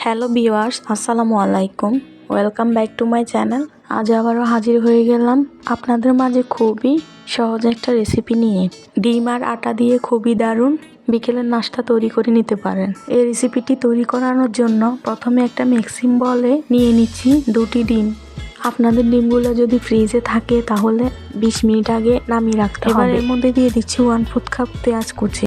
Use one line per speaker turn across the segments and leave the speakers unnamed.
Hello viewers, আসসালামু আলাইকুম। Welcome back to my channel. আজ আবারও হাজির হয়ে গেলাম আপনাদের মাঝে খুবই সহজ একটা রেসিপি নিয়ে। ডিম আর আটা দিয়ে খুবই দারুণ বিকেলের নাস্তা তৈরি করে নিতে পারেন। এই রেসিপিটি তৈরি করানোর জন্য প্রথমে একটা মিক্সিং বলে নিয়ে নিচ্ছি 2টি ডিম। আপনাদের ডিমগুলো যদি ফ্রিজে থাকে তাহলে 20 মিনিট আগে নামিয়ে রাখতে হবে। এবার এর মধ্যে দিয়ে দিচ্ছি 1/4 কাপ পেঁয়াজ কুচি,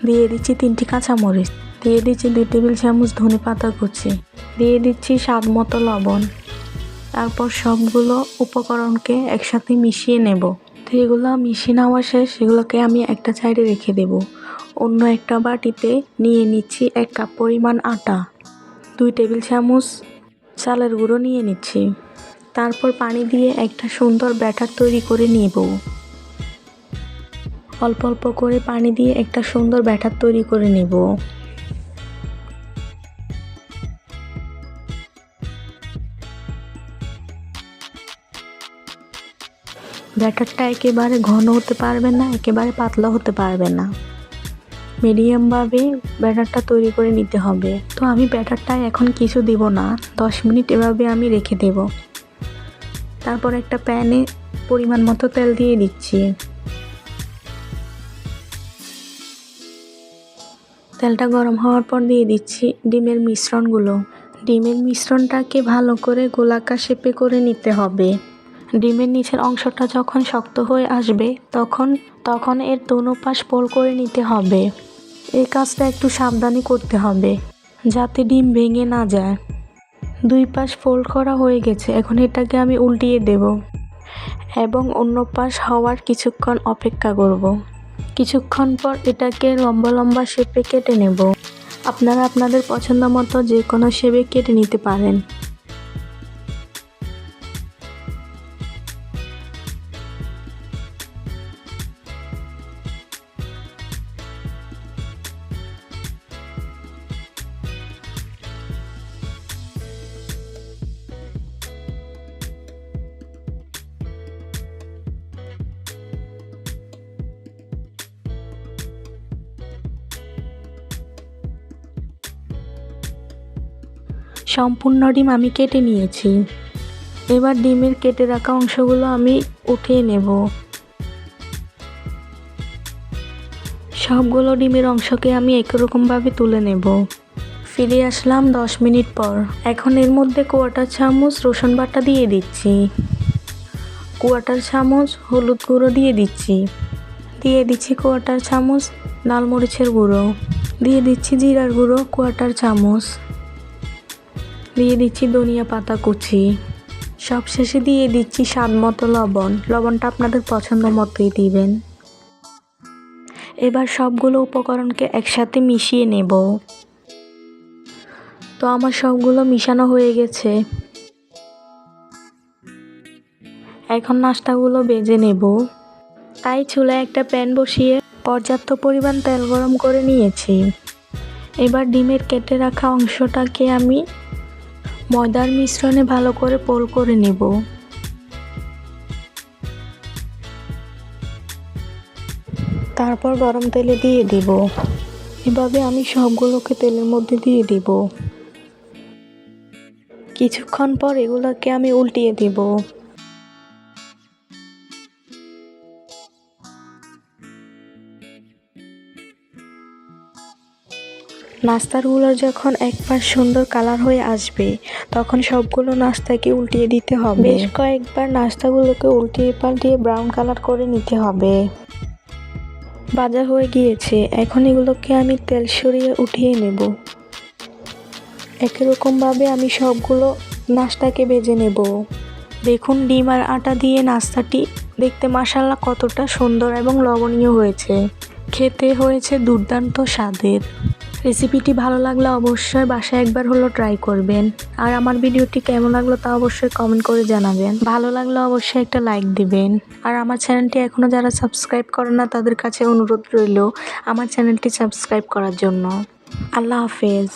দিয়ে দিচ্ছি 3টি কাঁচামরিচ, দিয়ে দিচ্ছি 2 টেবিল চামচ ধনেপাতা কুচি, দিয়ে দিচ্ছি স্বাদ মতো লবণ। তারপর সবগুলো উপকরণকে একসাথে মিশিয়ে নেব। তো এগুলো মিশিয়ে নেওয়া শেষ, এগুলোকে আমি একটা সাইডে রেখে দেব। অন্য একটা বাটিতে নিয়ে নিচ্ছি 1 কাপ পরিমাণ আটা, 2 টেবিল চামচ চালের গুঁড়ো নিয়ে নিচ্ছি। তারপর পানি দিয়ে একটা সুন্দর ব্যাটার তৈরি করে নেব। অল্প অল্প করে পানি দিয়ে একটা সুন্দর ব্যাটার তৈরি করে নেব। ব্যাটারটা একেবারে ঘন হতে পারবে না, একেবারে পাতলা হতে পারবে না, মিডিয়ামভাবে ব্যাটারটা তৈরি করে নিতে হবে। তো আমি ব্যাটারটা এখন কিছু দেব না, 10 মিনিট এভাবে আমি রেখে দেব। তারপর একটা প্যানে পরিমাণ মতো তেল দিয়ে দিচ্ছি। তেলটা গরম হওয়ার পর দিয়ে দিচ্ছি ডিমের মিশ্রণগুলো। ডিমের মিশ্রণটাকে ভালো করে গোলাকার শেপে করে নিতে হবে। ডিমের নিচের অংশটা যখন শক্ত হয়ে আসবে তখন এর দোনো পাশ ফোল্ড করে নিতে হবে। এই কাজটা একটু সাবধানে করতে হবে যাতে ডিম ভেঙে না যায়। 2 পাশ ফোল্ড করা হয়ে গেছে, এখন এটাকে আমি উল্টিয়ে দেব এবং অন্য পাশ হওয়ার কিছুক্ষণ অপেক্ষা করব। কিছুক্ষণ পর এটাকে লম্বা লম্বা শেপে কেটে নেব। আপনারা আপনাদের পছন্দ মতো যে কোনো শেপে কেটে নিতে পারেন। সম্পূর্ণ ডিম আমি কেটে নিয়েছি। এবার ডিমের কেটে রাখা অংশগুলো আমি উঠিয়ে নেব। সবগুলো ডিমের অংশকে আমি একরকমভাবে তুলে নেব। ফিরে আসলাম 10 মিনিট পর। এখন এর মধ্যে 1/4 চামচ রসুন বাটা দিয়ে দিচ্ছি, 1/4 চামচ হলুদ গুঁড়ো দিয়ে দিচ্ছি, দিয়ে দিচ্ছি 1/4 চামচ লাল মরিচের গুঁড়ো, দিয়ে দিচ্ছি জিরার গুঁড়ো 1/4 চামচ, দিয়ে দিচ্ছি ধনিয়া পাতা কুচি। সবশেষে দিয়ে দিচ্ছি স্বাদ মতো লবণ। লবণটা আপনাদের পছন্দ মতোই দিবেন। এবার সবগুলো উপকরণকে একসাথে মিশিয়ে নেব। তো আমার সবগুলো মিশানো হয়ে গেছে। এখন নাস্তাগুলো ভেজে নেব। তাই চুলায় একটা প্যান বসিয়ে পর্যাপ্ত পরিমাণ তেল গরম করে নিয়েছি। এবার ডিমের কেটে রাখা অংশটাকে আমি ময়দার মিশ্রণে ভালো করে ফোল্ড করে নেব। তারপর গরম তেলে দিয়ে দিব। এভাবে আমি সবগুলোকে তেলের মধ্যে দিয়ে দিব। কিছুক্ষণ পর এগুলোকে আমি উল্টিয়ে দিব। নাস্তাগুলোর যখন একবার সুন্দর কালার হয়ে আসবে তখন সবগুলো নাস্তাকে উল্টিয়ে দিতে হবে। বেশ কয়েকবার নাস্তাগুলোকে উল্টিয়ে পাল্টিয়ে ব্রাউন কালার করে নিতে হবে। ভাজা হয়ে গিয়েছে, এখন এগুলোকে আমি তেল সরিয়ে উঠিয়ে নেব। একই রকমভাবে আমি সবগুলো নাস্তাকে ভেজে নেব। দেখুন ডিম আর আটা দিয়ে নাস্তাটি দেখতে মাশাআল্লাহ কতটা সুন্দর এবং লবণীয় হয়েছে। খেতে হয়েছে দুর্দান্ত স্বাদের। রেসিপিটি ভালো লাগলে অবশ্যই বাসায় একবার হলো ট্রাই করবেন। আর আমার ভিডিওটি কেমন লাগলো তা অবশ্যই কমেন্ট করে জানাবেন। ভালো লাগলে অবশ্যই একটা লাইক দিবেন। আর আমার চ্যানেলটি এখনও যারা সাবস্ক্রাইব করে না তাদের কাছে অনুরোধ রইল আমার চ্যানেলটি সাবস্ক্রাইব করার জন্য। আল্লাহ হাফেজ।